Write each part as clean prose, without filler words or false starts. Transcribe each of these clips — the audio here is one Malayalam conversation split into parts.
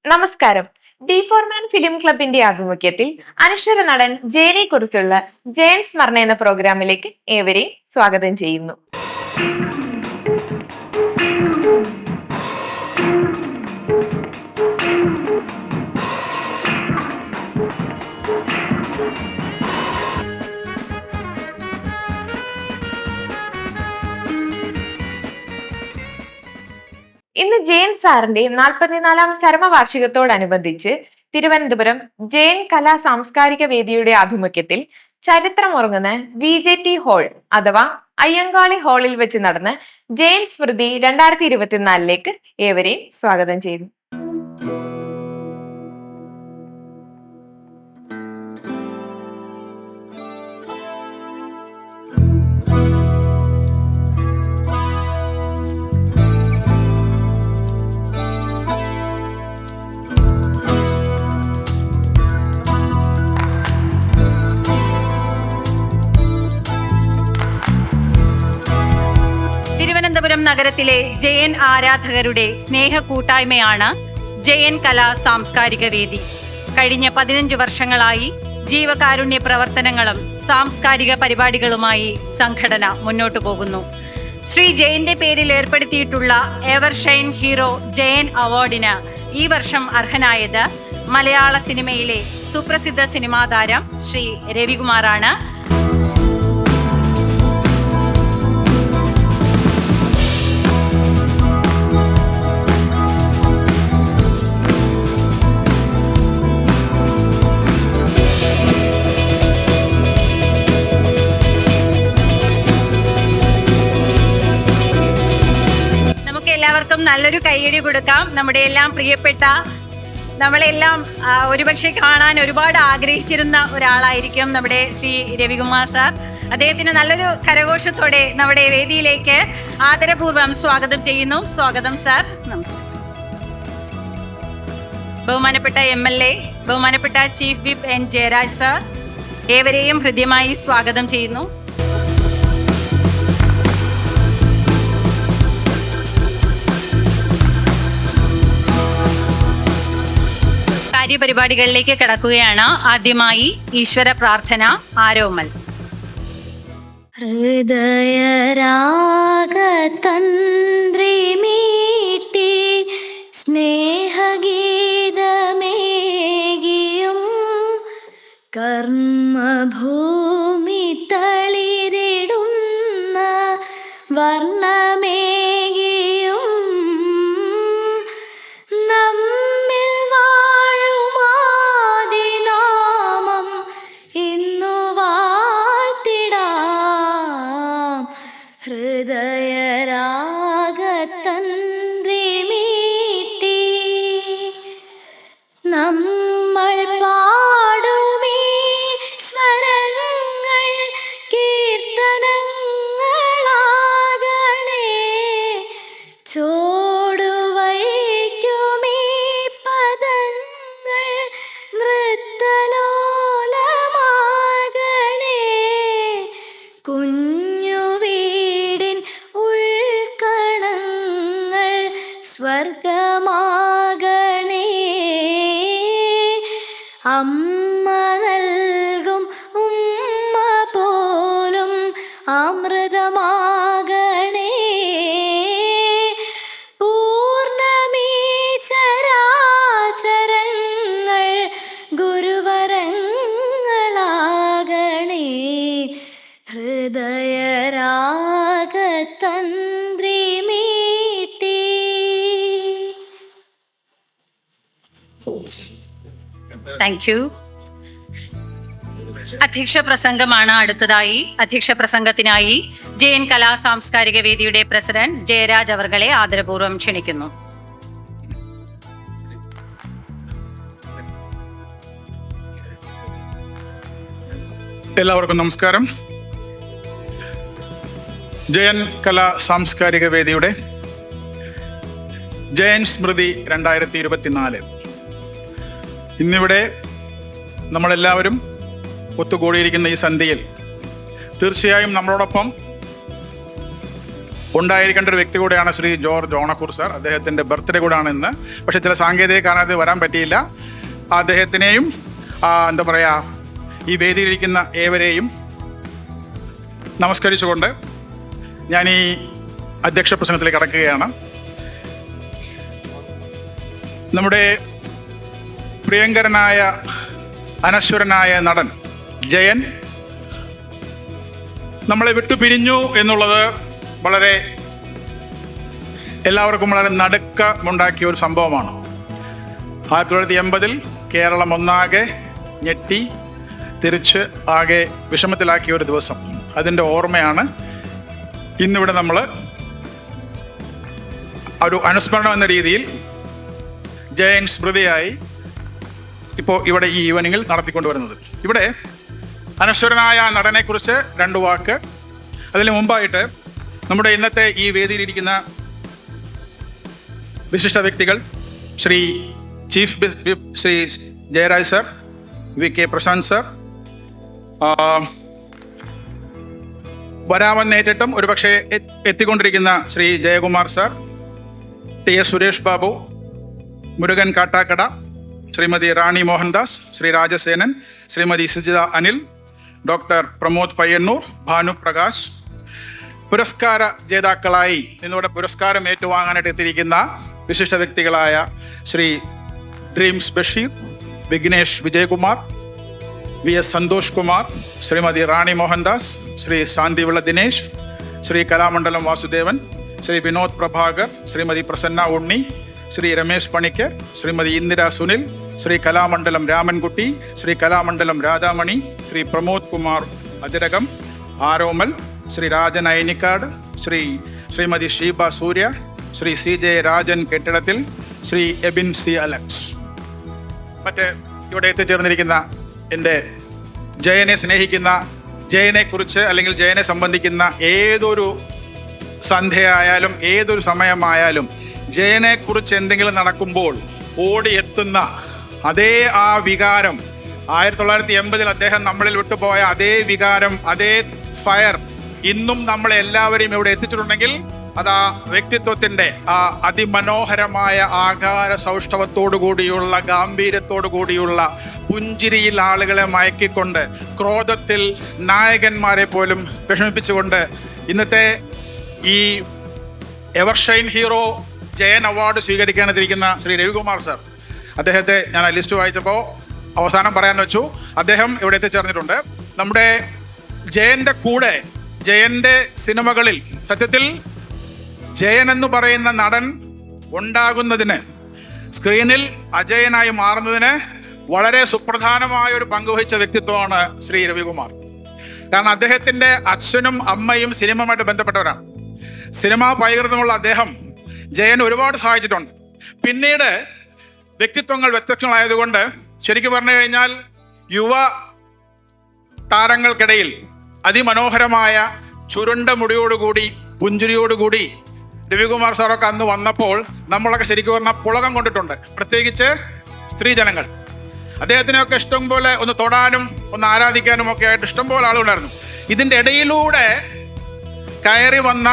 നമസ്കാരം. ഡി ഫോർമാൻ ഫിലിം ക്ലബിന്റെ ആഭിമുഖ്യത്തിൽ അനശ്വര നടൻ ജയനെ കുറിച്ചുള്ള ജയൻ സ്മരണ എന്ന പ്രോഗ്രാമിലേക്ക് ഏവരെയും സ്വാഗതം ചെയ്യുന്നു. ഇന്ന് ജയൻ സാറിന്റെ 44ാം ചരമവാർഷികത്തോടനുബന്ധിച്ച് തിരുവനന്തപുരം ജയൻ കലാ സാംസ്കാരിക വേദിയുടെ ആഭിമുഖ്യത്തിൽ ചരിത്രമുറങ്ങുന്ന VJT ഹാൾ അഥവാ അയ്യങ്കാളി ഹാളിൽ വെച്ച് നടന്ന ജയൻ സ്മൃതി 2024ലേക്ക് ഏവരെയും സ്വാഗതം ചെയ്തു. തിരുവനന്തപുരം നഗരത്തിലെ ജയൻ ആരാധകരുടെ സ്നേഹ കൂട്ടായ്മയാണ് ജയൻ കലാ സാംസ്കാരിക വേദി. കഴിഞ്ഞ 15 വർഷങ്ങളായി ജീവകാരുണ്യ പ്രവർത്തനങ്ങളും സാംസ്കാരിക പരിപാടികളുമായി സംഘടന മുന്നോട്ടു പോകുന്നു. ശ്രീ ജയന്റെ പേരിൽ ഏർപ്പെടുത്തിയിട്ടുള്ള എവർഷൈൻ ഹീറോ ജയൻ അവാർഡിന് ഈ വർഷം അർഹനായത് മലയാള സിനിമയിലെ സുപ്രസിദ്ധ സിനിമാ താരം ശ്രീ രവികുമാറാണ്. എല്ലാവർക്കും നല്ലൊരു കൈയടി കൊടുക്കാം. നമ്മുടെ എല്ലാം പ്രിയപ്പെട്ട, നമ്മളെല്ലാം ഒരുപക്ഷെ കാണാൻ ഒരുപാട് ആഗ്രഹിച്ചിരുന്ന ഒരാളായിരിക്കും നമ്മുടെ ശ്രീ രവികുമാർ സാർ. അദ്ദേഹത്തിന് നല്ലൊരു കരഘോഷത്തോടെ നമ്മുടെ വേദിയിലേക്ക് ആദരപൂർവ്വം സ്വാഗതം ചെയ്യുന്നു. സ്വാഗതം സാർ. നമസ്കാരം. ബഹുമാനപ്പെട്ട MLA, ബഹുമാനപ്പെട്ട chief whip N Jayaraj sir, ഏവരെയും ഹൃദ്യമായി സ്വാഗതം ചെയ്യുന്നു. പരിപാടികളിലേക്ക് കടക്കുകയാണ്. ആദ്യമായി ഈശ്വര പ്രാർത്ഥന ആരോമൽ. ഹൃദയരാഗതന്ത്രി മീട്ടി സ്നേഹഗീതമേകിയും കർമ്മഭൂമി തളിരിടുന്ന വർണ്ണമേ നമ്മൾ പാടുമേ സ്വരങ്ങൾ കീർത്തനങ്ങളാകണേ, ചോടുവയ്ക്കുമേ പദങ്ങൾ നൃത്തലോലമാകണേ, കുഞ്ഞു വീടിൻ ഉൾക്കണങ്ങൾ സ്വർഗമാകണേ, അമ്മ നൽകും ഉമ്മ പോലും അമൃതമാകണേ, പൂർണ്ണമീ ചരാചരങ്ങൾ ഗുരുവരങ്ങളാകണേ, ഹൃദയരാഗതന്ത്രി മീട്ടി. Thank you. അധ്യക്ഷ പ്രസംഗമാണ് അടുത്തതായി. അധ്യക്ഷ പ്രസംഗത്തിനായി ജയൻ കലാ സാംസ്കാരിക വേദിയുടെ പ്രസിഡന്റ് ജയരാജ് അവർകളെ ആദരപൂർവ്വം ക്ഷണിക്കുന്നു. എല്ലാവർക്കും നമസ്കാരം. ജയൻ കലാ സാംസ്കാരിക വേദിയുടെ ജയൻ സ്മൃതി 2024 ഇന്നിവിടെ നമ്മളെല്ലാവരും ഒത്തുകൂടിയിരിക്കുന്ന ഈ സന്ധ്യയിൽ തീർച്ചയായും നമ്മളോടൊപ്പം ഉണ്ടായിരിക്കേണ്ട ഒരു വ്യക്തി കൂടെയാണ് ശ്രീ ജോർജ് ഓണക്കൂർ സാർ. അദ്ദേഹത്തിൻ്റെ ബർത്ത്ഡേ കൂടാണ് ഇന്ന്. പക്ഷേ ചില സാങ്കേതിക കാരണത്തിൽ വരാൻ പറ്റിയില്ല. അദ്ദേഹത്തിനെയും എന്താ പറയുക, ഈ വേദിയിലിരിക്കുന്ന ഏവരെയും നമസ്കരിച്ചുകൊണ്ട് ഞാൻ ഈ അധ്യക്ഷ പ്രസംഗത്തിലേക്ക് കടക്കുകയാണ്. നമ്മുടെ പ്രിയങ്കരനായ അനശ്വരനായ നടൻ ജയൻ നമ്മളെ വിട്ടു പിരിഞ്ഞു എന്നുള്ളത് വളരെ എല്ലാവർക്കും വളരെ നടുക്കമുണ്ടാക്കിയ ഒരു സംഭവമാണ്. 1980 കേരളം ഒന്നാകെ ഞെട്ടി തിരിച്ച് ആകെ വിഷമത്തിലാക്കിയ ഒരു ദിവസം. അതിൻ്റെ ഓർമ്മയാണ് ഇന്നിവിടെ നമ്മൾ ഒരു അനുസ്മരണം എന്ന രീതിയിൽ ജയൻ സ്മൃതിയായി ഇപ്പോൾ ഇവിടെ ഈ ഈവനിങ്ങിൽ നടത്തിക്കൊണ്ടുവരുന്നത്. ഇവിടെ അനശ്വരനായ നടനെക്കുറിച്ച് 2 വാക്ക്. അതിന് മുമ്പായിട്ട് നമ്മുടെ ഇന്നത്തെ ഈ വേദിയിലിരിക്കുന്ന വിശിഷ്ട വ്യക്തികൾ Shri chief Shri Jayaraj sir, VK Prashant sir, വരാമെന്നേറ്റിട്ടും ഒരുപക്ഷെ എത്തിക്കൊണ്ടിരിക്കുന്ന Shri Jayakumar sir, TS Suresh Babu, Murukan Kattakada, Shrimati Rani Mohandas, Shri Rajasenan, Shrimati Sujitha Anil, doctor Pramod Payyanur, Bhanu Prakash, പുരസ്കാര ജേതാക്കളായി ഇന്നിവിടെ പുരസ്കാരം ഏറ്റുവാങ്ങാനായിട്ട് എത്തിയിരിക്കുന്ന വിശിഷ്ട വ്യക്തികളായ ശ്രീ ഡ്രീംസ് ബഷീർ, വിഘ്നേഷ് വിജയകുമാർ, VS സന്തോഷ് കുമാർ, ശ്രീമതി റാണി മോഹൻദാസ്, ശ്രീ ശാന്തിവിള ദിനേശ്, ശ്രീ കലാമണ്ഡലം വാസുദേവൻ, ശ്രീ വിനോദ് പ്രഭാകർ, ശ്രീമതി പ്രസന്ന ഉണ്ണി, ശ്രീ രമേശ് പണിക്കർ, ശ്രീമതി ഇന്ദിര സുനിൽ, ശ്രീ കലാമണ്ഡലം രാമൻകുട്ടി, ശ്രീ കലാമണ്ഡലം രാധാമണി, ശ്രീ പ്രമോദ് കുമാർ അതിരകം ആരോമൽ, ശ്രീ രാജൻ അയനിക്കാട്, ശ്രീമതി ഷീബ സൂര്യ, ശ്രീ CJ രാജൻ കെട്ടിടത്തിൽ, ശ്രീ എബിൻ C അലക്സ്. മറ്റ് ഇവിടെ എത്തിച്ചേർന്നിരിക്കുന്ന എൻ്റെ ജയനെ സ്നേഹിക്കുന്ന, ജയനെക്കുറിച്ച് അല്ലെങ്കിൽ ജയനെ സംബന്ധിക്കുന്ന ഏതൊരു സന്ധ്യയായാലും ഏതൊരു സമയമായാലും ജയനെക്കുറിച്ച് എന്തെങ്കിലും നടക്കുമ്പോൾ ഓടിയെത്തുന്ന അതേ ആ വികാരം, 1980 അദ്ദേഹം നമ്മളിൽ വിട്ടുപോയ അതേ വികാരം, അതേ ഫയർ ഇന്നും നമ്മളെല്ലാവരെയും ഇവിടെ എത്തിച്ചിട്ടുണ്ടെങ്കിൽ അത് ആ വ്യക്തിത്വത്തിൻ്റെ ആ അതിമനോഹരമായ ആകാര സൗഷ്ഠവത്തോടു കൂടിയുള്ള, ഗാംഭീര്യത്തോടു കൂടിയുള്ള പുഞ്ചിരിയിൽ ആളുകളെ മയക്കിക്കൊണ്ട്, ക്രോധത്തിൽ നായകന്മാരെ പോലും വിഷമിപ്പിച്ചുകൊണ്ട് ഇന്നത്തെ ഈ എവർഷൈൻ ഹീറോ ജയൻ അവാർഡ് സ്വീകരിക്കാനെത്തിരിക്കുന്ന ശ്രീ രവികുമാർ സർ, അദ്ദേഹത്തെ ഞാൻ ആ ലിസ്റ്റ് വായിച്ചപ്പോൾ അവസാനം പറയാൻ വെച്ചു. അദ്ദേഹം ഇവിടെ എത്തിച്ചേർന്നിട്ടുണ്ട്. നമ്മുടെ ജയൻ്റെ കൂടെ, ജയൻ്റെ സിനിമകളിൽ സത്യത്തിൽ ജയൻ എന്ന് പറയുന്ന നടൻ ഉണ്ടാകുന്നതിന്, സ്ക്രീനിൽ അജയനായി മാറുന്നതിന് വളരെ സുപ്രധാനമായ ഒരു പങ്കുവഹിച്ച വ്യക്തിത്വമാണ് ശ്രീ രവികുമാർ. കാരണം അദ്ദേഹത്തിൻ്റെ അച്ഛനും അമ്മയും സിനിമയുമായിട്ട് ബന്ധപ്പെട്ടവരാണ്. സിനിമാ പൈകൃതമുള്ള അദ്ദേഹം ജയൻ ഒരുപാട് സഹായിച്ചിട്ടുണ്ട്. പിന്നീട് വ്യക്തിത്വങ്ങൾ വ്യത്യസ്തങ്ങളായതുകൊണ്ട് ശരിക്കും പറഞ്ഞു കഴിഞ്ഞാൽ യുവ താരങ്ങൾക്കിടയിൽ അതിമനോഹരമായ ചുരുണ്ട മുടിയോടുകൂടി പുഞ്ചിരിയോടുകൂടി രവികുമാർ സാറൊക്കെ അന്ന് വന്നപ്പോൾ നമ്മളൊക്കെ ശരിക്കും പറഞ്ഞാൽ പുളകം കൊണ്ടിട്ടുണ്ട്. പ്രത്യേകിച്ച് സ്ത്രീജനങ്ങൾ അദ്ദേഹത്തിനെയൊക്കെ ഇഷ്ടം പോലെ ഒന്ന് തൊടാനും ഒന്ന് ആരാധിക്കാനും ഒക്കെ ആയിട്ട് ഇഷ്ടംപോലെ ആളുകളുണ്ടായിരുന്നു. ഇതിൻ്റെ ഇടയിലൂടെ കയറി വന്ന,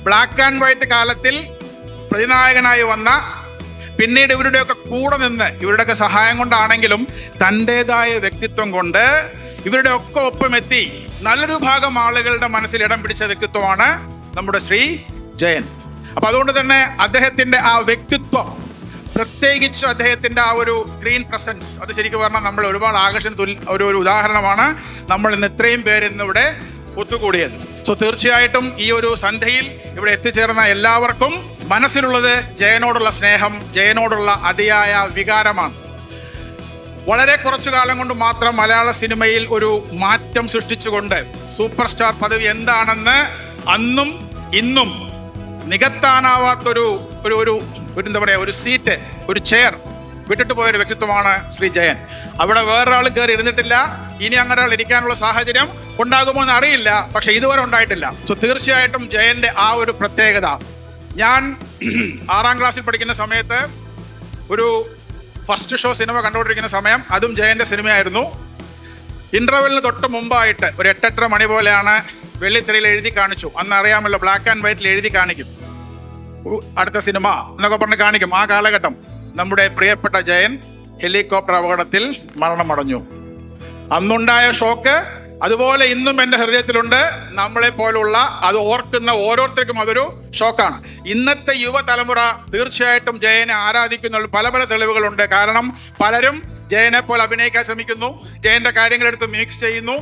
ബ്ലാക്ക് ആൻഡ് വൈറ്റ് കാലത്തിൽ പ്രതിനായകനായി വന്ന, പിന്നീട് ഇവരുടെയൊക്കെ കൂടെ നിന്ന് ഇവരുടെയൊക്കെ സഹായം കൊണ്ടാണെങ്കിലും തൻ്റെതായ വ്യക്തിത്വം കൊണ്ട് ഇവരുടെ ഒക്കെ ഒപ്പമെത്തി നല്ലൊരു ഭാഗം ആളുകളുടെ മനസ്സിൽ ഇടം പിടിച്ച വ്യക്തിത്വമാണ് നമ്മുടെ ശ്രീ ജയൻ. അപ്പം അതുകൊണ്ട് തന്നെ അദ്ദേഹത്തിൻ്റെ ആ വ്യക്തിത്വം, പ്രത്യേകിച്ച് അദ്ദേഹത്തിൻ്റെ ആ ഒരു സ്ക്രീൻ പ്രസൻസ്, അത് ശരിക്കും പറഞ്ഞാൽ നമ്മൾ ഒരുപാട് ഒരു ഉദാഹരണമാണ് നമ്മൾ ഇന്ന് ഇത്രയും പേര് ഇന്നിവിടെ ഒത്തുകൂടിയത്. സോ തീർച്ചയായിട്ടും ഈ ഒരു സന്ധ്യയിൽ ഇവിടെ എത്തിച്ചേർന്ന എല്ലാവർക്കും മനസ്സിലുള്ളത് ജയനോടുള്ള സ്നേഹം, ജയനോടുള്ള അതിയായ വികാരമാണ്. വളരെ കുറച്ചു കാലം കൊണ്ട് മാത്രം മലയാള സിനിമയിൽ ഒരു മാറ്റം സൃഷ്ടിച്ചുകൊണ്ട് സൂപ്പർ സ്റ്റാർ പദവി എന്താണെന്ന് അന്നും ഇന്നും നികത്താനാവാത്തൊരു എന്താ പറയുക, ഒരു സീറ്റ്, ഒരു ചെയർ വിട്ടിട്ട് പോയൊരു വ്യക്തിത്വമാണ് ശ്രീ ജയൻ. അവിടെ വേറൊരാൾ കയറി ഇരുന്നിട്ടില്ല. ഇനി അങ്ങനെ ഒരാൾ ഇരിക്കാനുള്ള സാഹചര്യം ഉണ്ടാകുമോ എന്ന് അറിയില്ല, പക്ഷെ ഇതുവരെ ഉണ്ടായിട്ടില്ല. സോ തീർച്ചയായിട്ടും ജയന്റെ ആ ഒരു പ്രത്യേകത. ഞാൻ 6ാം ക്ലാസ്സിൽ പഠിക്കുന്ന സമയത്ത് ഒരു ഫസ്റ്റ് ഷോ സിനിമ കണ്ടുകൊണ്ടിരിക്കുന്ന സമയം, അതും ജയന്റെ സിനിമയായിരുന്നു. ഇന്റർവെല്ലിന് തൊട്ട് മുമ്പായിട്ട് ഒരു 8-8:30 മണി പോലെയാണ് വെള്ളിത്തിരയിൽ എഴുതി കാണിച്ചു. അന്ന് അറിയാമല്ലോ, ബ്ലാക്ക് ആൻഡ് വൈറ്റിൽ എഴുതി കാണിക്കും, അടുത്ത സിനിമ എന്നൊക്കെ പറഞ്ഞ് കാണിക്കും. ആ കാലഘട്ടം നമ്മുടെ പ്രിയപ്പെട്ട ജയൻ ഹെലികോപ്റ്റർ അപകടത്തിൽ മരണമടഞ്ഞു. അന്നുണ്ടായ ഷോക്ക് അതുപോലെ ഇന്നും എൻ്റെ ഹൃദയത്തിലുണ്ട്. നമ്മളെ പോലുള്ള അത് ഓർക്കുന്ന ഓരോരുത്തർക്കും അതൊരു ഷോക്കാണ്. ഇന്നത്തെ യുവതലമുറ തീർച്ചയായിട്ടും ജയനെ ആരാധിക്കുന്ന പല പല തെളിവുകളുണ്ട്. കാരണം പലരും ജയനെ പോലെ അഭിനയിക്കാൻ ശ്രമിക്കുന്നു, ജയന്റെ കാര്യങ്ങളെടുത്ത് മിക്സ് ചെയ്യുന്നു.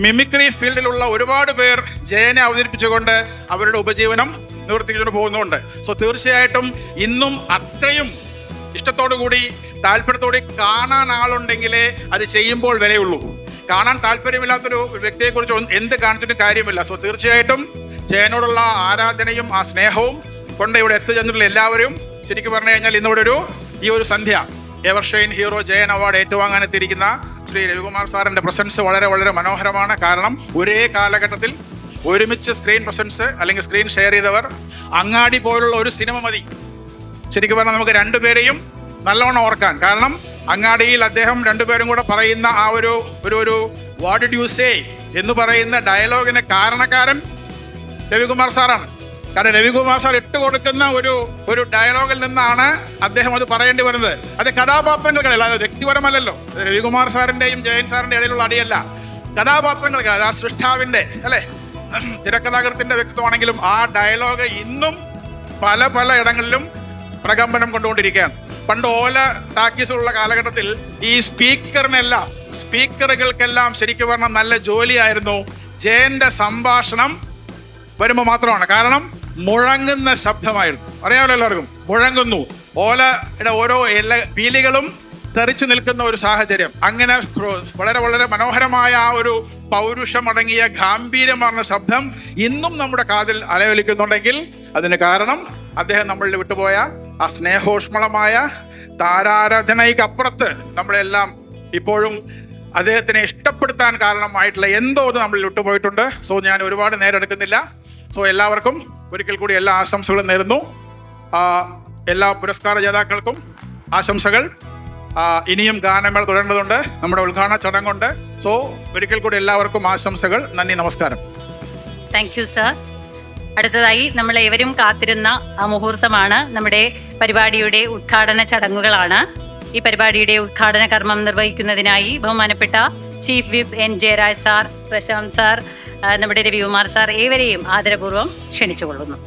മിമിക്രി ഫീൽഡിലുള്ള ഒരുപാട് പേർ ജയനെ അവതരിപ്പിച്ചുകൊണ്ട് അവരുടെ ഉപജീവനം നിവർത്തിക്കൊണ്ട് പോകുന്നുണ്ട്. സോ തീർച്ചയായിട്ടും ഇന്നും അത്രയും ഇഷ്ടത്തോടു കൂടി താല്പര്യത്തോടെ കാണാൻ ആളുണ്ടെങ്കിലേ അത് ചെയ്യുമ്പോൾ വിലയുള്ളൂ. കാണാൻ താല്പര്യമില്ലാത്തൊരു വ്യക്തിയെക്കുറിച്ച് എന്ത് കാണിച്ചിട്ടും കാര്യമില്ല. സോ തീർച്ചയായിട്ടും ജയനോടുള്ള ആരാധനയും ആ സ്നേഹവും കൊണ്ട് ഇവിടെ എത്തിച്ചെന്നിട്ടുള്ള എല്ലാവരും ശരിക്കും പറഞ്ഞു കഴിഞ്ഞാൽ ഇന്നിവിടെ ഈ ഒരു സന്ധ്യ എവർഷൈൻ ഹീറോ ജയൻ അവാർഡ് ഏറ്റുവാങ്ങാനെത്തിയിരിക്കുന്ന ശ്രീ രവികുമാർ സാറിൻ്റെ പ്രസൻസ് വളരെ വളരെ മനോഹരമാണ്. കാരണം ഒരേ കാലഘട്ടത്തിൽ ഒരുമിച്ച് സ്ക്രീൻ പ്രസൻസ് അല്ലെങ്കിൽ സ്ക്രീൻ ഷെയർ ചെയ്തവർ. അങ്ങാടി പോലുള്ള ഒരു സിനിമ മതി ശരിക്കും പറഞ്ഞാൽ നമുക്ക് രണ്ടുപേരെയും നല്ലവണ്ണം ഓർക്കാൻ. കാരണം അങ്ങാടിയിൽ അദ്ദേഹം രണ്ടുപേരും കൂടെ പറയുന്ന ആ ഒരു വാട്ട് ഡിഡ് യു സേ എന്ന് പറയുന്ന ഡയലോഗിന് കാരണക്കാരൻ രവികുമാർ സാറാണ്. കാരണം രവികുമാർ സാർ ഇട്ട് കൊടുക്കുന്ന ഒരു ഡയലോഗിൽ നിന്നാണ് അദ്ദേഹം അത് പറയേണ്ടി വരുന്നത്. അത് കഥാപാത്രങ്ങൾക്കല്ല, അത് വ്യക്തിപരമല്ലല്ലോ. രവികുമാർ സാറിൻ്റെയും ജയൻ സാറിൻ്റെ ഇടയിലുള്ള അടിയല്ല, കഥാപാത്രങ്ങൾക്ക്, അത് ആ സൃഷ്ടാവിൻ്റെ അല്ലേ തിരക്കഥാകൃത്തിന്റെ വ്യക്തിത്വമാണെങ്കിലും ആ ഡയലോഗ് ഇന്നും പല പല ഇടങ്ങളിലും പ്രകമ്പനം കൊണ്ടുകൊണ്ടിരിക്കുകയാണ്. പണ്ട് ഓല ടാക്കീസുള്ള കാലഘട്ടത്തിൽ ഈ സ്പീക്കറുകൾക്കെല്ലാം ശരിക്കും പറഞ്ഞാൽ നല്ല ജോലിയായിരുന്നു. ജയന്റെ സംഭാഷണം വരുമ്പോൾ മാത്രമാണ്. കാരണം മുഴങ്ങുന്ന ശബ്ദമായിരുന്നു. അറിയാമല്ലോ എല്ലാവർക്കും, മുഴങ്ങുന്നു. ഓലയുടെ ഓരോ പീലികളും തെറിച്ചു നിൽക്കുന്ന ഒരു സാഹചര്യം. അങ്ങനെ വളരെ വളരെ മനോഹരമായ ആ ഒരു പൗരുഷമടങ്ങിയ ഗാംഭീര്യമാർന്ന ശബ്ദം ഇന്നും നമ്മുടെ കാതിൽ അലയൊലിക്കുന്നുണ്ടെങ്കിൽ അതിന് കാരണം അദ്ദേഹം നമ്മളിൽ വിട്ടുപോയ ആ സ്നേഹോഷ്മളമായ താരാരാധനയ്ക്കപ്പുറത്ത് നമ്മളെല്ലാം ഇപ്പോഴും അദ്ദേഹത്തിനെ ഇഷ്ടപ്പെടുത്താൻ കാരണമായിട്ടുള്ള എന്തോ ഒന്ന് നമ്മളിൽ വിട്ടുപോയിട്ടുണ്ട്. സോ ഞാൻ ഒരുപാട് നേരം എടുക്കുന്നില്ല. സോ എല്ലാവർക്കും ഒരിക്കൽ കൂടി എല്ലാ ആശംസകളും നേരുന്നു. എല്ലാ പുരസ്കാര ജേതാക്കൾക്കും ആശംസകൾ. ഇനിയും ഗാനമേള തുടരേണ്ടതുണ്ട്, നമ്മുടെ ഉദ്ഘാടന ചടങ്ങുണ്ട്. സോ ഒരിക്കൽ കൂടി എല്ലാവർക്കും ആശംസകൾ. നന്ദി, നമസ്കാരം. Thank you sir. അടുത്തതായി നമ്മൾ ഏവരും കാത്തിരുന്ന ആ മുഹൂർത്തമാണ്. നമ്മുടെ പരിപാടിയുടെ ഉദ്ഘാടന ചടങ്ങുകളാണ്. ഈ പരിപാടിയുടെ ഉദ്ഘാടന കർമ്മം നിർവഹിക്കുന്നതിനായി ബഹുമാനപ്പെട്ട chief whip N Jayaraj sir, Prashanth sir, നമ്മുടെ രവികുമാർ സാർ ഏവരെയും ആദരപൂർവ്വം ക്ഷണിച്ചുകൊള്ളുന്നു.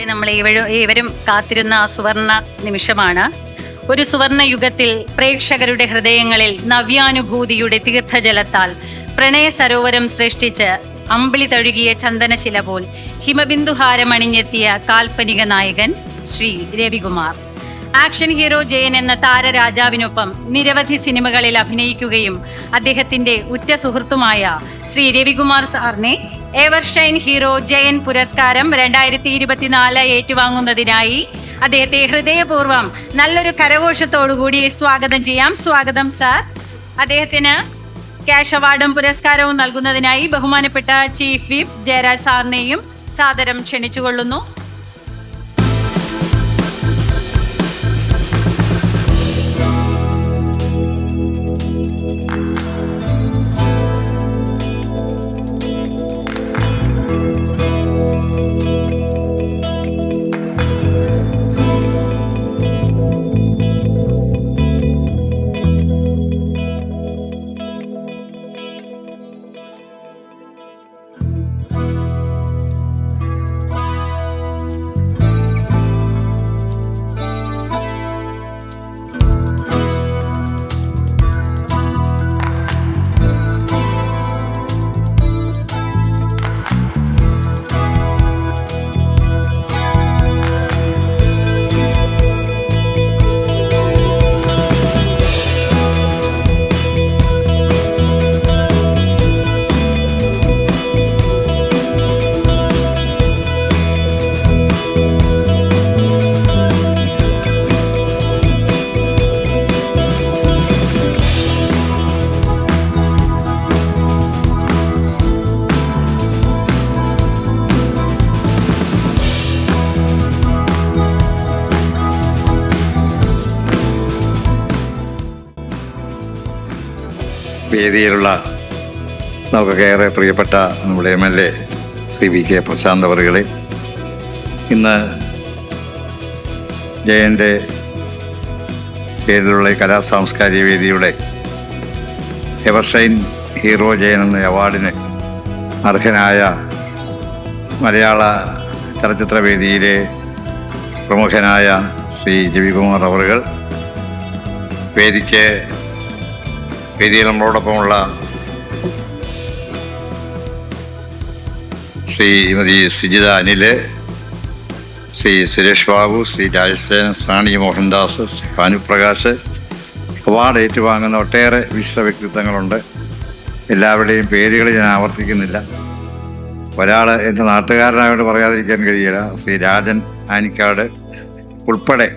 നമ്മൾ ഏവരും കാത്തിരുന്ന ആ സുവർണ നിമിഷമാണ്. ഒരു സുവർണ യുഗത്തിൽ പ്രേക്ഷകരുടെ ഹൃദയങ്ങളിൽ നവ്യാനുഭൂതിയുടെ തീർത്ഥജലത്താൽ പ്രണയ സരോവരം സൃഷ്ടിച്ച് അമ്പിളി തഴുകിയ ചന്ദനശില പോൽ ഹിമബിന്ദുഹാരമണിഞ്ഞെത്തിയ കാൽപ്പനിക നായകൻ ശ്രീ രവികുമാർ. ആക്ഷൻ ഹീറോ ജയൻ എന്ന താരരാജാവിനൊപ്പം നിരവധി സിനിമകളിൽ അഭിനയിക്കുകയും അദ്ദേഹത്തിന്റെ ഉറ്റ സുഹൃത്തുമായ ശ്രീ രവികുമാർ സാറിനെ എവർഷൈൻ ഹീറോ ജയൻ പുരസ്കാരം 2024 ഏറ്റുവാങ്ങുന്നതിനായി അദ്ദേഹത്തെ ഹൃദയപൂർവ്വം നല്ലൊരു കരഘോഷത്തോടുകൂടി സ്വാഗതം ചെയ്യാം. സ്വാഗതം സാർ. അദ്ദേഹത്തിന് ക്യാഷ് അവാർഡും പുരസ്കാരവും നൽകുന്നതിനായി ബഹുമാനപ്പെട്ട ചീഫ് വിപ്പ് ജയരാജ് സാറിനെയും സാദരം ക്ഷണിച്ചുകൊള്ളുന്നു. വേദിയിലുള്ള നമുക്കൊക്കെ ഏറെ പ്രിയപ്പെട്ട നമ്മുടെ MLA ശ്രീ VK പ്രശാന്ത് അവറുകളെ, ഇന്ന് ജയൻ്റെ പേരിലുള്ള ഈ കലാ സാംസ്കാരിക വേദിയുടെ എവർഷൈൻ ഹീറോ ജയൻ എന്ന അവാർഡിന് അർഹനായ മലയാള ചലച്ചിത്ര വേദിയിലെ പ്രമുഖനായ ശ്രീ രവികുമാർ അവറുകൾ, വേദിയിൽ നമ്മളോടൊപ്പമുള്ള ശ്രീമതി സിജിത അനില്, ശ്രീ സുരേഷ് ബാബു, ശ്രീ രാജസേനൻ, റാണി മോഹൻദാസ്, ശ്രീ ഭാനുപ്രകാശ്, അവാർഡ് ഏറ്റുവാങ്ങുന്ന ഒട്ടേറെ വിശിഷ്ട വ്യക്തിത്വങ്ങളുണ്ട്. എല്ലാവരുടെയും പേരുകൾ ഞാൻ ആവർത്തിക്കുന്നില്ല. ഒരാൾ എൻ്റെ നാട്ടുകാരനായോട് പറയാതിരിക്കാൻ കഴിയില്ല. ശ്രീ രാജൻ ആനിക്കാട് ഉൾപ്പെടെ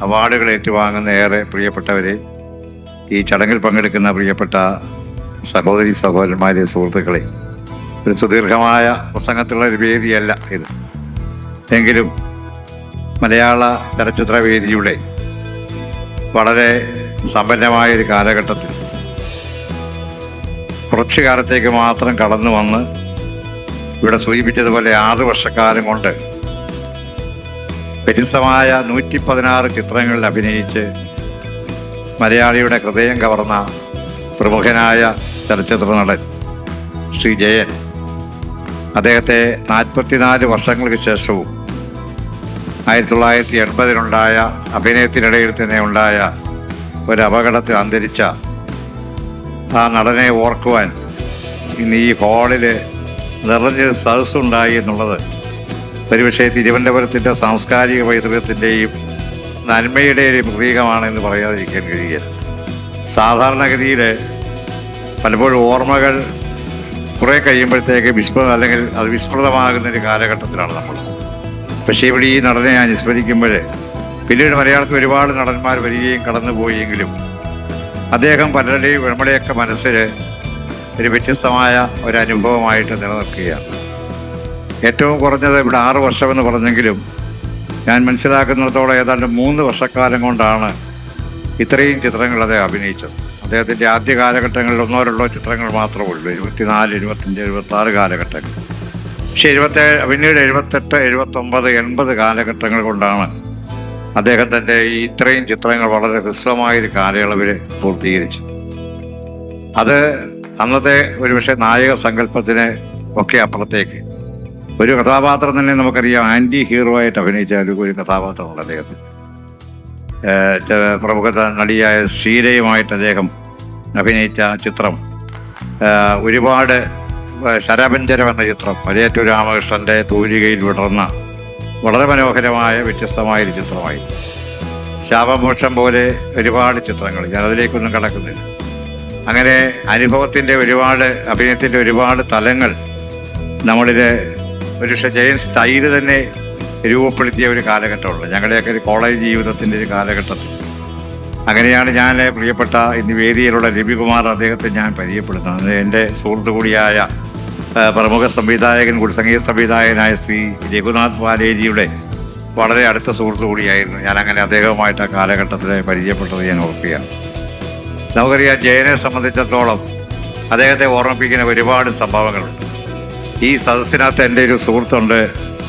അവാർഡുകൾ ഏറ്റുവാങ്ങുന്ന ഏറെ പ്രിയപ്പെട്ടവരെ, ഈ ചടങ്ങിൽ പങ്കെടുക്കുന്ന പ്രിയപ്പെട്ട സഹോദരി സഹോദരന്മാരെ, സുഹൃത്തുക്കളെ, ഒരു സുദീർഘമായ പ്രസംഗത്തിലുള്ള ഒരു വേദിയല്ല ഇത്. എങ്കിലും മലയാള ചലച്ചിത്ര വേദിയുടെ വളരെ സമ്പന്നമായൊരു കാലഘട്ടത്തിൽ കുറച്ചു കാലത്തേക്ക് മാത്രം കടന്നു വന്ന് ഇവിടെ സൂചിപ്പിച്ചതുപോലെ 6 വർഷക്കാലം കൊണ്ട് വ്യത്യസ്തമായ 116 ചിത്രങ്ങളിൽ അഭിനയിച്ച് മലയാളിയുടെ ഹൃദയം കവർന്ന പ്രമുഖനായ ചലച്ചിത്ര നടൻ ശ്രീ ജയൻ, അദ്ദേഹത്തെ 44 വർഷങ്ങൾക്ക് ശേഷവും 1980 അഭിനയത്തിനിടയിൽ തന്നെ ഉണ്ടായ ഒരു അപകടത്തിൽ അന്തരിച്ച ആ നടനെ ഓർക്കുവാൻ ഇന്ന് ഈ ഹാളിൽ നിറഞ്ഞ സദസ്സുണ്ടായി എന്നുള്ളത് ഒരുപക്ഷെ തിരുവനന്തപുരത്തിൻ്റെ സാംസ്കാരിക പൈതൃകത്തിൻ്റെയും നന്മയുടെ ഒരു പ്രതീകമാണെന്ന് പറയാതിരിക്കാൻ കഴിയില്ല. സാധാരണഗതിയിൽ പലപ്പോഴും ഓർമ്മകൾ കുറേ കഴിയുമ്പോഴത്തേക്ക് അല്ലെങ്കിൽ അത് വിസ്മൃതമാകുന്നൊരു കാലഘട്ടത്തിലാണ് നമ്മൾ. പക്ഷേ ഇവിടെ ഈ നടനെ അനുസ്മരിക്കുമ്പോൾ പിന്നീട് മലയാളത്തിൽ ഒരുപാട് നടന്മാർ വരികയും കടന്നുപോയെങ്കിലും അദ്ദേഹം പലരുടെയും നമ്മുടെയൊക്കെ മനസ്സിൽ ഒരു വ്യത്യസ്തമായ ഒരു അനുഭവമായിട്ട് നിലനിൽക്കുകയാണ്. ഏറ്റവും കുറഞ്ഞത് ഇവിടെ 6 വർഷമെന്ന് പറഞ്ഞെങ്കിലും ഞാൻ മനസ്സിലാക്കുന്നിടത്തോളം ഏതാണ്ട് 3 വർഷക്കാലം കൊണ്ടാണ് ഇത്രയും ചിത്രങ്ങൾ അദ്ദേഹം അഭിനയിച്ചത്. അദ്ദേഹത്തിൻ്റെ ആദ്യ കാലഘട്ടങ്ങളിൽ 1-2 ചിത്രങ്ങൾ മാത്രമേ ഉള്ളൂ, 74, 75, 76 കാലഘട്ടങ്ങൾ. പക്ഷേ പിന്നീട് 78, 79, 80 കാലഘട്ടങ്ങൾ കൊണ്ടാണ് അദ്ദേഹത്തിൻ്റെ ഈ ഇത്രയും ചിത്രങ്ങൾ വളരെ ഹ്രസ്വമായൊരു കാലയളവിൽ പൂർത്തീകരിച്ചത്. അത് അന്നത്തെ ഒരുപക്ഷെ നായക സങ്കല്പത്തിന് ഒക്കെ അപ്പുറത്തേക്ക് ഒരു കഥാപാത്രം തന്നെ നമുക്കറിയാം. ആൻറ്റി ഹീറോ ആയിട്ട് അഭിനയിച്ച ഒരു കഥാപാത്രമുണ്ട് അദ്ദേഹത്തിന്. പ്രമുഖ നടിയായ ഷീലയുമായിട്ട് അദ്ദേഹം അഭിനയിച്ച ചിത്രം, ഒരുപാട് ശരപഞ്ചരം എന്ന ചിത്രം മലയാറ്റൂർ രാമകൃഷ്ണൻ്റെ തൂലികയിൽ വിടർന്ന വളരെ മനോഹരമായ വ്യത്യസ്തമായൊരു ചിത്രമായിരുന്നു. ശാപമോക്ഷം പോലെ ഒരുപാട് ചിത്രങ്ങൾ, ഞാനതിലേക്കൊന്നും കടക്കുന്നില്ല. അങ്ങനെ അനുഭവത്തിൻ്റെ അഭിനയത്തിൻ്റെ ഒരുപാട് തലങ്ങൾ നമ്മളിൽ ഒരു ജയൻ സ്റ്റൈല് തന്നെ രൂപപ്പെടുത്തിയ ഒരു കാലഘട്ടമുണ്ട്. ഞങ്ങളുടെയൊക്കെ ഒരു കോളേജ് ജീവിതത്തിൻ്റെ ഒരു കാലഘട്ടത്തിൽ അങ്ങനെയാണ് ഞാൻ പ്രിയപ്പെട്ട ഇന്ന് വേദിയിലുള്ള രവികുമാർ, അദ്ദേഹത്തെ ഞാൻ പരിചയപ്പെടുത്തുന്നത്. എൻ്റെ സുഹൃത്തു കൂടിയായ പ്രമുഖ സംവിധായകൻ കൂടി സംഗീത സംവിധായകനായ ശ്രീ രഘുനാഥ് പാലേജിയുടെ വളരെ അടുത്ത സുഹൃത്തു കൂടിയായിരുന്നു ഞാൻ. അങ്ങനെ അദ്ദേഹവുമായിട്ട് ആ കാലഘട്ടത്തിൽ പരിചയപ്പെട്ടത് ഞാൻ ഓർക്കുകയാണ്. നമുക്കറിയാം, ജയനെ സംബന്ധിച്ചിടത്തോളം അദ്ദേഹത്തെ ഓർമ്മിപ്പിക്കുന്ന ഒരുപാട് സംഭവങ്ങളുണ്ട്. ഈ സദസ്സിനകത്ത് എൻ്റെ ഒരു സുഹൃത്തുണ്ട്,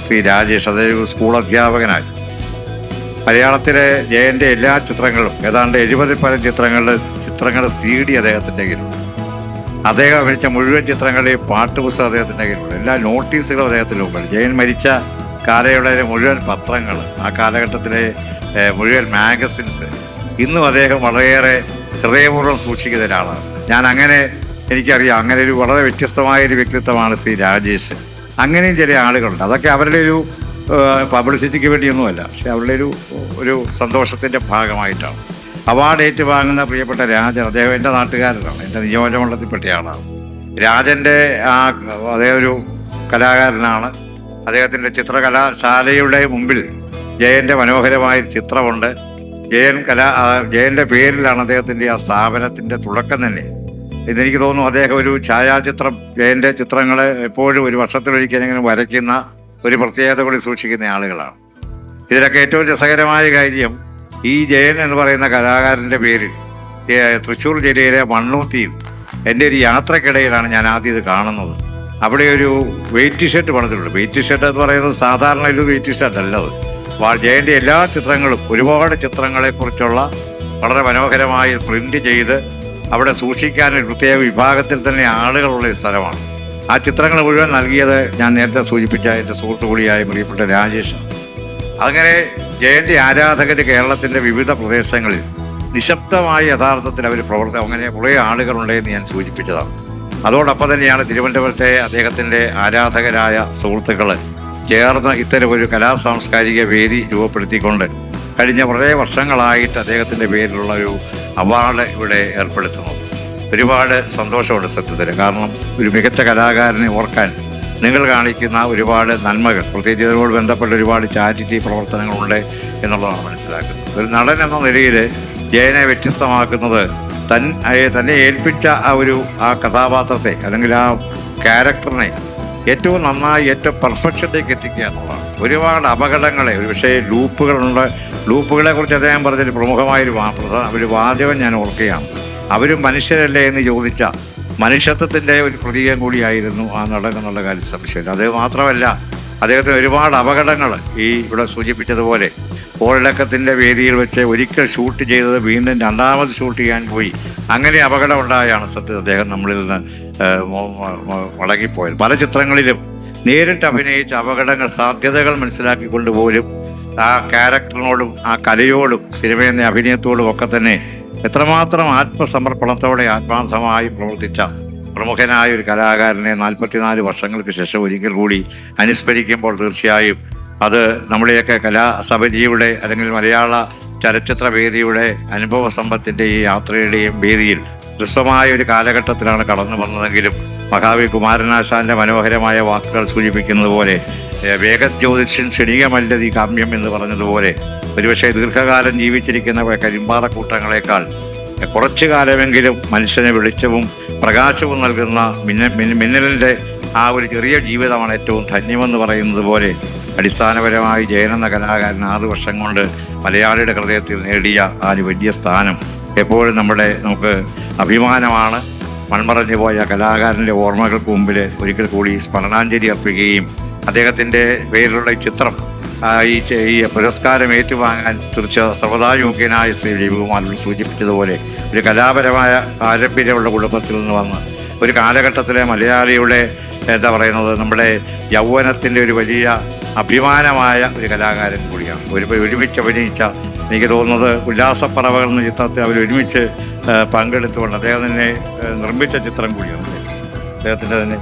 ശ്രീ രാജേഷ്. അതൊരു സ്കൂൾ അധ്യാപകനായി മലയാളത്തിലെ ജയൻ്റെ എല്ലാ ചിത്രങ്ങളും, ഏതാണ്ട് 70 പരം ചിത്രങ്ങളുടെ CD അദ്ദേഹത്തിൻ്റെ കയ്യിലുണ്ട്. അദ്ദേഹം അഭിനയിച്ച മുഴുവൻ ചിത്രങ്ങളുടെയും പാട്ടുപുസ്തകം അദ്ദേഹത്തിൻ്റെ കയ്യിലുണ്ട്. എല്ലാ നോട്ടീസുകളും അദ്ദേഹത്തിൻ്റെ മുമ്പിൽ. ജയൻ മരിച്ച കാലയളവിലെ മുഴുവൻ പത്രങ്ങൾ, ആ കാലഘട്ടത്തിലെ മുഴുവൻ മാഗസിൻസ് ഇന്നും അദ്ദേഹം വളരെയേറെ ഹൃദയപൂർവ്വം സൂക്ഷിക്കുന്ന ഒരാളാണ്. എനിക്കറിയാം, അങ്ങനെ ഒരു വളരെ വ്യത്യസ്തമായൊരു വ്യക്തിത്വമാണ് ശ്രീ രാജേഷ്. അങ്ങനെയും ചില ആളുകളുണ്ട്. അതൊക്കെ അവരുടെ ഒരു പബ്ലിസിറ്റിക്ക് വേണ്ടിയൊന്നുമല്ല, പക്ഷെ അവരുടെ ഒരു സന്തോഷത്തിൻ്റെ ഭാഗമായിട്ടാണ്. അവാർഡ് ഏറ്റുവാങ്ങുന്ന പ്രിയപ്പെട്ട രാജൻ, അദ്ദേഹം എൻ്റെ നാട്ടുകാരനാണ്, എൻ്റെ നിയോജകമണ്ഡലത്തിൽപ്പെട്ട ആളാണ്. രാജൻ്റെ അദ്ദേഹം ഒരു കലാകാരനാണ്. അദ്ദേഹത്തിൻ്റെ ചിത്രകലാശാലയുടെ മുമ്പിൽ ജയൻ്റെ മനോഹരമായ ചിത്രമുണ്ട്. ജയൻ്റെ പേരിലാണ് അദ്ദേഹത്തിൻ്റെ ആ സ്ഥാപനത്തിൻ്റെ തുടക്കം തന്നെ. ഇതെനിക്ക് തോന്നുന്നു അദ്ദേഹം ഒരു ഛായാചിത്രം, ജയൻ്റെ ചിത്രങ്ങൾ എപ്പോഴും ഒരു വർഷത്തിലൊരിക്കലെങ്കിലും വരയ്ക്കുന്ന ഒരു പ്രത്യേകത കൂടി സൂക്ഷിക്കുന്ന ആളുകളാണ്. ഇതിലൊക്കെ ഏറ്റവും രസകരമായ കാര്യം, ഈ ജയൻ എന്ന് പറയുന്ന കലാകാരൻ്റെ പേരിൽ തൃശ്ശൂർ ജില്ലയിലെ മണ്ണൂത്തിയിൽ എൻ്റെ ഒരു യാത്രക്കിടയിലാണ് ഞാൻ ആദ്യം ഇത് കാണുന്നത്. അവിടെ ഒരു വെയിറ്റ് ഷർട്ട് പണിതിട്ടുണ്ട്. വെയിറ്റ് ഷർട്ട് എന്ന് പറയുന്നത് സാധാരണ ഒരു വെയിറ്റ് ഷർട്ട് അല്ലത്. ജയൻ്റെ എല്ലാ ചിത്രങ്ങളും, ഒരുപാട് ചിത്രങ്ങളെക്കുറിച്ചുള്ള വളരെ മനോഹരമായി പ്രിന്റ് ചെയ്ത് അവിടെ സൂക്ഷിക്കാൻ ഒരു പ്രത്യേക വിഭാഗത്തിൽ തന്നെ ആളുകളുള്ള ഒരു സ്ഥലമാണ്. ആ ചിത്രങ്ങൾ മുഴുവൻ നൽകിയത് ഞാൻ നേരത്തെ സൂചിപ്പിച്ച എൻ്റെ സുഹൃത്തു കൂടിയായ പ്രിയപ്പെട്ട രാജേഷ്. അങ്ങനെ ജയൻ്റെ ആരാധകർ കേരളത്തിൻ്റെ വിവിധ പ്രദേശങ്ങളിൽ നിശബ്ദമായി യഥാർത്ഥത്തിൽ അവർ അങ്ങനെ കുറേ ആളുകളുണ്ടെന്ന് ഞാൻ സൂചിപ്പിച്ചതാണ്. അതോടൊപ്പം തന്നെയാണ് തിരുവനന്തപുരത്തെ അദ്ദേഹത്തിൻ്റെ ആരാധകരായ സുഹൃത്തുക്കൾ ചേർന്ന് ഇത്തരം ഒരു സാംസ്കാരിക വേദി രൂപപ്പെടുത്തിക്കൊണ്ട് കഴിഞ്ഞ കുറേ വർഷങ്ങളായിട്ട് അദ്ദേഹത്തിൻ്റെ പേരിലുള്ള ഒരു അവാർഡ് ഇവിടെ ഏർപ്പെടുത്തുന്നു. ഒരുപാട് സന്തോഷമുണ്ട് സത്യത്തിൽ. കാരണം ഒരു മികച്ച കലാകാരനെ ഓർക്കാൻ നിങ്ങൾ കാണിക്കുന്ന ഒരുപാട് നന്മകൾ, പ്രത്യേകിച്ച് ഇതിനോട് ബന്ധപ്പെട്ട ഒരുപാട് ചാരിറ്റി പ്രവർത്തനങ്ങളുണ്ട് എന്നുള്ളതാണ് മനസ്സിലാക്കുന്നത്. ഒരു നടൻ എന്ന നിലയിൽ ജയനെ വ്യത്യസ്തമാക്കുന്നത് തന്നെ ഏൽപ്പിച്ച ആ കഥാപാത്രത്തെ അല്ലെങ്കിൽ ആ ക്യാരക്ടറിനെ ഏറ്റവും നന്നായി, ഏറ്റവും പെർഫെക്ഷനിലേക്ക് എത്തിക്കുക എന്നുള്ളതാണ്. ഒരുപാട് അപകടങ്ങളെ, ഒരു പക്ഷേ ലൂപ്പുകളെ കുറിച്ച് അദ്ദേഹം പറഞ്ഞൊരു പ്രമുഖമായൊരു വാചകം ഞാൻ ഓർക്കുകയാണ്. അവരും മനുഷ്യരല്ലേ എന്ന് ചോദിച്ച മനുഷ്യത്വത്തിൻ്റെ ഒരു പ്രതീകം കൂടിയായിരുന്നു ആ നടൻ എന്നുള്ള കാര്യം സംശയമില്ല. അത് മാത്രമല്ല, അദ്ദേഹത്തിന് ഒരുപാട് അപകടങ്ങൾ ഇവിടെ സൂചിപ്പിച്ചതുപോലെ കോളിളക്കത്തിൻ്റെ വേദിയിൽ വെച്ച് ഒരിക്കൽ ഷൂട്ട് ചെയ്തത് വീണ്ടും രണ്ടാമത് ഷൂട്ട് ചെയ്യാൻ പോയി. അങ്ങനെ അപകടം ഉണ്ടായാണ് സത്യത്തിൽ അദ്ദേഹം നമ്മളിൽ നിന്ന് മടങ്ങിപ്പോയത്. പല ചിത്രങ്ങളിലും നേരിട്ട് അഭിനയിച്ച അപകടങ്ങൾ, സാധ്യതകൾ മനസ്സിലാക്കിക്കൊണ്ട് പോലും ആ ക്യാരക്ടറിനോടും ആ കലയോടും സിനിമയെന്ന അഭിനയത്തോടും ഒക്കെ തന്നെ എത്രമാത്രം ആത്മസമർപ്പണത്തോടെ ആത്മാർത്ഥമായി പ്രവർത്തിച്ച പ്രമുഖനായ ഒരു കലാകാരനെ 44 വർഷങ്ങൾക്ക് ശേഷം ഒരിക്കൽ കൂടി അനുസ്മരിക്കുമ്പോൾ തീർച്ചയായും അത് നമ്മുടെയൊക്കെ കലാസമിതിയുടെ അല്ലെങ്കിൽ മലയാള ചലച്ചിത്ര വേദിയുടെ അനുഭവ സമ്പത്തിൻ്റെ ഈ യാത്രയുടെയും വേദിയിൽ ഹ്രസ്വമായ ഒരു കാലഘട്ടത്തിലാണ് കടന്നു വന്നതെങ്കിലും മഹാകവി കുമാരനാശാന്റെ മനോഹരമായ വാക്കുകൾ സൂചിപ്പിക്കുന്നത് പോലെ വേഗജ്യോതിഷൻ ക്ഷണികമല്ലതി കാമ്യം എന്ന് പറഞ്ഞതുപോലെ ഒരുപക്ഷെ ദീർഘകാലം ജീവിച്ചിരിക്കുന്ന കരിമ്പാറക്കൂട്ടങ്ങളെക്കാൾ കുറച്ചു കാലമെങ്കിലും മനുഷ്യന് വെളിച്ചവും പ്രകാശവും നൽകുന്ന മിന്നലിൻ്റെ ആ ഒരു ചെറിയ ജീവിതമാണ് ഏറ്റവും ധന്യമെന്ന് പറയുന്നത് പോലെ അടിസ്ഥാനപരമായി ജയനെന്ന കലാകാരൻ 6 വർഷം കൊണ്ട് മലയാളിയുടെ ഹൃദയത്തിൽ നേടിയ ആ ഒരു വലിയ സ്ഥാനം എപ്പോഴും നമുക്ക് അഭിമാനമാണ്. മൺമറഞ്ഞു പോയ കലാകാരൻ്റെ ഓർമ്മകൾക്ക് മുമ്പിൽ ഒരിക്കൽ കൂടി സ്മരണാഞ്ജലി അർപ്പിക്കുകയും അദ്ദേഹത്തിൻ്റെ പേരിലുള്ള ഈ ചിത്രം ഈ പുരസ്കാരം ഏറ്റുവാങ്ങാൻ സർവ്വതാ യോഗ്യനായ ശ്രീ രവികുമാറിനോട് സൂചിപ്പിച്ചതുപോലെ ഒരു കലാപരമായ പാരമ്പര്യമുള്ള കുടുംബത്തിൽ നിന്ന് വന്ന് ഒരു കാലഘട്ടത്തിലെ മലയാളിയുടെ നമ്മുടെ യൗവനത്തിൻ്റെ ഒരു വലിയ അഭിമാനമായ ഒരു കലാകാരൻ കൂടിയാണ്. ഒരുമിച്ച് അഭിനയിച്ച, എനിക്ക് തോന്നുന്നത് ഉല്ലാസപ്പറവകൾ എന്ന ചിത്രത്തിൽ അവരൊരുമിച്ച് പങ്കെടുത്തുകൊണ്ട് അദ്ദേഹം തന്നെ നിർമ്മിച്ച ചിത്രം കൂടിയാണ് അദ്ദേഹത്തിൻ്റെ തന്നെ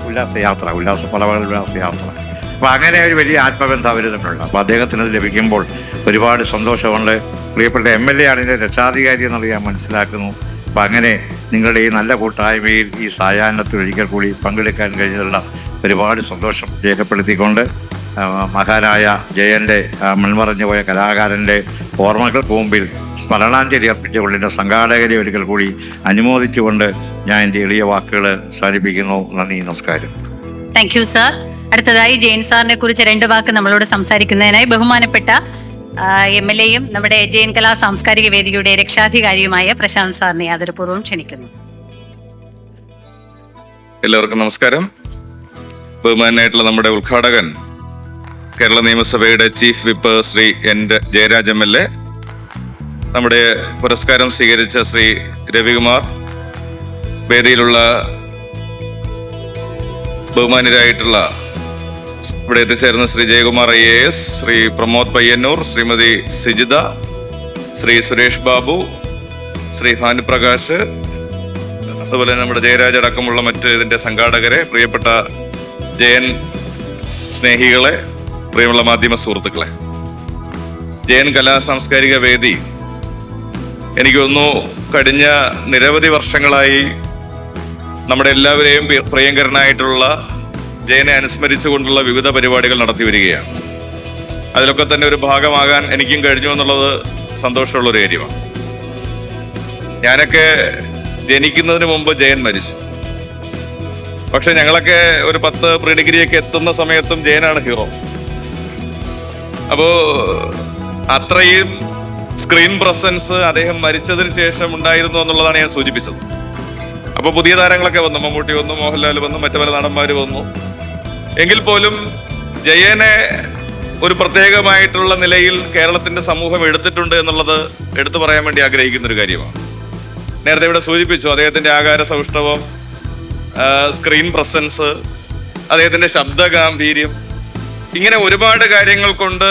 ഉല്ലാസപ്പറവകൾ ഉല്ലാസയാത്ര. അപ്പോൾ അങ്ങനെ ഒരു വലിയ ആത്മബന്ധം അവർ തമ്മിലുണ്ട്. അപ്പോൾ അദ്ദേഹത്തിന് അത് ലഭിക്കുമ്പോൾ ഒരുപാട് സന്തോഷമുണ്ട്. പ്രിയപ്പെട്ട MLA ആണ് ഇതിൻ്റെ രക്ഷാധികാരി എന്നുള്ളത് ഞാൻ മനസ്സിലാക്കുന്നു. അപ്പം അങ്ങനെ നിങ്ങളുടെ ഈ നല്ല കൂട്ടായ്മയിൽ ഈ സായാഹ്നത്തിൽ ഒരിക്കൽ കൂടി പങ്കെടുക്കാൻ കഴിഞ്ഞതിലുള്ള ഒരുപാട് സന്തോഷം രേഖപ്പെടുത്തിക്കൊണ്ട് മഹാനായ ജയൻ്റെ മൺമറഞ്ഞു പോയ കലാകാരൻ്റെ ഓർമ്മകൾക്ക് മുമ്പിൽ സ്മരണാഞ്ജലി അർപ്പിച്ചുകൊണ്ടിൻ്റെ സംഘാടകരെ ഒരിക്കൽ കൂടി അനുമോദിച്ചുകൊണ്ട് ഞാൻ എൻ്റെ എളിയ വാക്കുകൾ സാധിപ്പിക്കുന്നു. നന്ദി, നമസ്കാരം. Thank you sir. അടുത്തതായി ജയൻ സാറിനെ കുറിച്ച് 2 വാക്ക് നമ്മളോട് സംസാരിക്കുന്നതിനായി ബഹുമാനപ്പെട്ട MLA-യും നമ്മുടെ ജയൻ കലാ സാംസ്കാരിക വേദിയുടെ രക്ഷാധികാരിയുമായ പ്രശാന്ത് സാറിനെ ആദരപൂർവ്വം ക്ഷണിക്കുന്നു. എല്ലാവർക്കും നമസ്കാരം. ബഹുമാനായിട്ടുള്ള നമ്മുടെ ഉദ്ഘാടകൻ കേരള നിയമസഭയുടെ chief whip Shri N. Jayaraj MLA, നമ്മുടെ പുരസ്കാരം സ്വീകരിച്ച ശ്രീ രവികുമാർ, വേദിയിലുള്ള ബഹുമാനരായിട്ടുള്ള ഇവിടെ എത്തിച്ചേർന്ന ശ്രീ ജയകുമാർ IAS, ശ്രീ പ്രമോദ് പയ്യന്നൂർ, ശ്രീമതി സിജിത, ശ്രീ സുരേഷ് ബാബു, ശ്രീ ഭാനുപ്രകാശ്, അതുപോലെ നമ്മുടെ ജയരാജ് അടക്കമുള്ള മറ്റ് ഇതിന്റെ സംഘാടകരെ, പ്രിയപ്പെട്ട ജയൻ സ്നേഹികളെ, പ്രിയമുള്ള മാധ്യമ സുഹൃത്തുക്കളെ, ജയൻ കലാ സാംസ്കാരിക വേദി എനിക്ക് തോന്നുന്നു കഴിഞ്ഞ നിരവധി വർഷങ്ങളായി നമ്മുടെ എല്ലാവരെയും പ്രിയങ്കരനായിട്ടുള്ള ജയനെ അനുസ്മരിച്ചുകൊണ്ടുള്ള വിവിധ പരിപാടികൾ നടത്തി വരികയാണ്. അതിലൊക്കെ തന്നെ ഒരു ഭാഗമാകാൻ എനിക്കും കഴിഞ്ഞു എന്നുള്ളത് സന്തോഷമുള്ളൊരു കാര്യമാണ്. ഞാനൊക്കെ ജനിക്കുന്നതിന് മുമ്പ് ജയൻ മരിച്ചു. പക്ഷെ ഞങ്ങളൊക്കെ ഒരു 10 പ്രീ ഡിഗ്രിയൊക്കെ എത്തുന്ന സമയത്തും ജയനാണ് ഹീറോ. അപ്പോ അത്രയും സ്ക്രീൻ പ്രസൻസ് അദ്ദേഹം മരിച്ചതിന് ശേഷം ഉണ്ടായിരുന്നു എന്നുള്ളതാണ് ഞാൻ സൂചിപ്പിച്ചത്. അപ്പൊ പുതിയ താരങ്ങളൊക്കെ വന്നു, മമ്മൂട്ടി വന്നു, മോഹൻലാൽ വന്നു, മറ്റു പല നടന്മാർ വന്നു. എങ്കിൽ പോലും ജയനെ ഒരു പ്രത്യേകമായിട്ടുള്ള നിലയിൽ കേരളത്തിന്റെ സമൂഹം എടുത്തിട്ടുണ്ട് എന്നുള്ളത് എടുത്തു പറയാൻ വേണ്ടി ആഗ്രഹിക്കുന്ന ഒരു കാര്യമാണ്. നേരത്തെ ഇവിടെ സൂചിപ്പിച്ചു അദ്ദേഹത്തിന്റെ ആകാര സൗഷ്ഠവം, സ്ക്രീൻ പ്രസൻസ്, അദ്ദേഹത്തിന്റെ ശബ്ദ ഗാംഭീര്യം, ഇങ്ങനെ ഒരുപാട് കാര്യങ്ങൾ കൊണ്ട്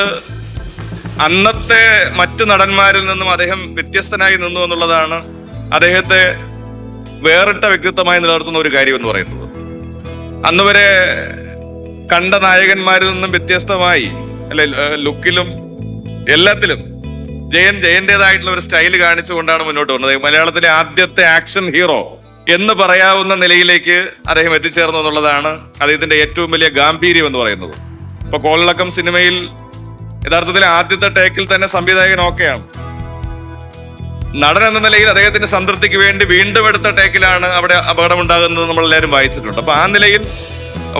അന്നത്തെ മറ്റു നടന്മാരിൽ നിന്നും അദ്ദേഹം വ്യത്യസ്തനായി നിന്നു എന്നുള്ളതാണ് അദ്ദേഹത്തെ വേറിട്ട വ്യക്തിത്വമായി നിലനിർത്തുന്ന ഒരു കാര്യം എന്ന് പറയുന്നത്. അന്ന് വരെ കണ്ട നായകന്മാരിൽ നിന്നും വ്യത്യസ്തമായി അല്ലെ, ലുക്കിലും എല്ലാത്തിലും ജയന്റേതായിട്ടുള്ള ഒരു സ്റ്റൈൽ കാണിച്ചുകൊണ്ടാണ് മുന്നോട്ട് വന്നത്. മലയാളത്തിലെ ആദ്യത്തെ ആക്ഷൻ ഹീറോ എന്ന് പറയാവുന്ന നിലയിലേക്ക് അദ്ദേഹം എത്തിച്ചേർന്നു എന്നുള്ളതാണ് അദ്ദേഹത്തിന്റെ ഏറ്റവും വലിയ ഗാംഭീര്യം എന്ന് പറയുന്നത്. ഇപ്പൊ കോളിളക്കം സിനിമയിൽ യഥാർത്ഥത്തിൽ ആദ്യത്തെ ടേക്കിൽ തന്നെ സംവിധായകൻ ഓക്കെയാണ്. നടൻ എന്ന നിലയിൽ അദ്ദേഹത്തിന്റെ സംതൃപ്തിക്ക് വേണ്ടി വീണ്ടും എടുത്ത ടേക്കിലാണ് അവിടെ അപകടമുണ്ടാകുന്നത് നമ്മൾ എല്ലാവരും വായിച്ചിട്ടുണ്ട്. അപ്പൊ ആ നിലയിൽ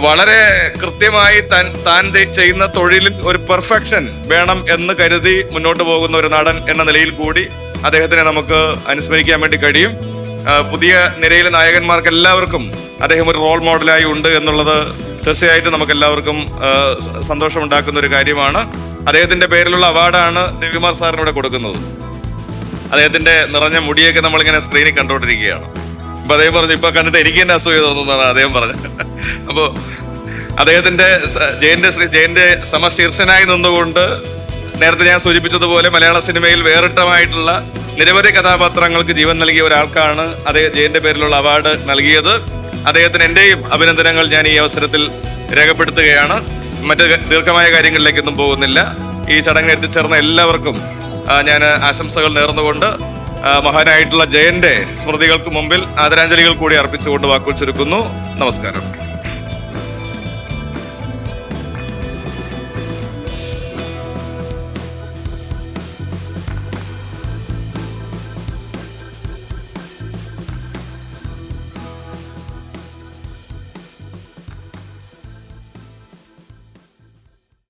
വളരെ കൃത്യമായി താൻ ചെയ്യുന്ന തൊഴിലിൽ ഒരു പെർഫെക്ഷൻ വേണം എന്ന് കരുതി മുന്നോട്ട് പോകുന്ന ഒരു നടൻ എന്ന നിലയിൽ കൂടി അദ്ദേഹത്തിനെ നമുക്ക് അനുസ്മരിക്കാൻ വേണ്ടി കഴിയും. പുതിയ നിരയിലെ നായകന്മാർക്ക് എല്ലാവർക്കും അദ്ദേഹം ഒരു റോൾ മോഡലായി ഉണ്ട് എന്നുള്ളത് തീർച്ചയായിട്ടും നമുക്ക് എല്ലാവർക്കും സന്തോഷമുണ്ടാക്കുന്ന ഒരു കാര്യമാണ്. അദ്ദേഹത്തിന്റെ പേരിലുള്ള അവാർഡാണ് രവികുമാർ സാറിന് ഇവിടെ കൊടുക്കുന്നത്. അദ്ദേഹത്തിന്റെ നിറഞ്ഞ മുടിയൊക്കെ നമ്മളിങ്ങനെ സ്ക്രീനിൽ കണ്ടുകൊണ്ടിരിക്കുകയാണ്. അപ്പൊ അദ്ദേഹം പറഞ്ഞു, ഇപ്പൊ കണ്ടിട്ട് എനിക്ക് തന്നെ അസൂയ തോന്നുന്നതാണ് അദ്ദേഹം പറഞ്ഞത്. അപ്പോ അദ്ദേഹത്തിന്റെ ജയന്റെ സമശീർഷനായി നിന്നുകൊണ്ട് നേരത്തെ ഞാൻ സൂചിപ്പിച്ചതുപോലെ മലയാള സിനിമയിൽ വേറിട്ടമായിട്ടുള്ള നിരവധി കഥാപാത്രങ്ങൾക്ക് ജീവൻ നൽകിയ ഒരാൾക്കാണ് അദ്ദേഹം ജയന്റെ പേരിലുള്ള അവാർഡ് നൽകിയത്. അദ്ദേഹത്തിന് എന്റെയും അഭിനന്ദനങ്ങൾ ഞാൻ ഈ അവസരത്തിൽ രേഖപ്പെടുത്തുകയാണ്. മറ്റ് ദീർഘമായ കാര്യങ്ങളിലേക്കൊന്നും പോകുന്നില്ല. ഈ ചടങ്ങിൽ എത്തിച്ചേർന്ന എല്ലാവർക്കും ഞാൻ ആശംസകൾ നേർന്നുകൊണ്ട് മഹാനായിട്ടുള്ള ജയന്റെ സ്മൃതികൾക്ക് മുമ്പിൽ ആദരാഞ്ജലികൾ കൂടി അർപ്പിച്ചുകൊണ്ട് വാക്കുകൾ ചുരുക്കുന്നു. നമസ്കാരം.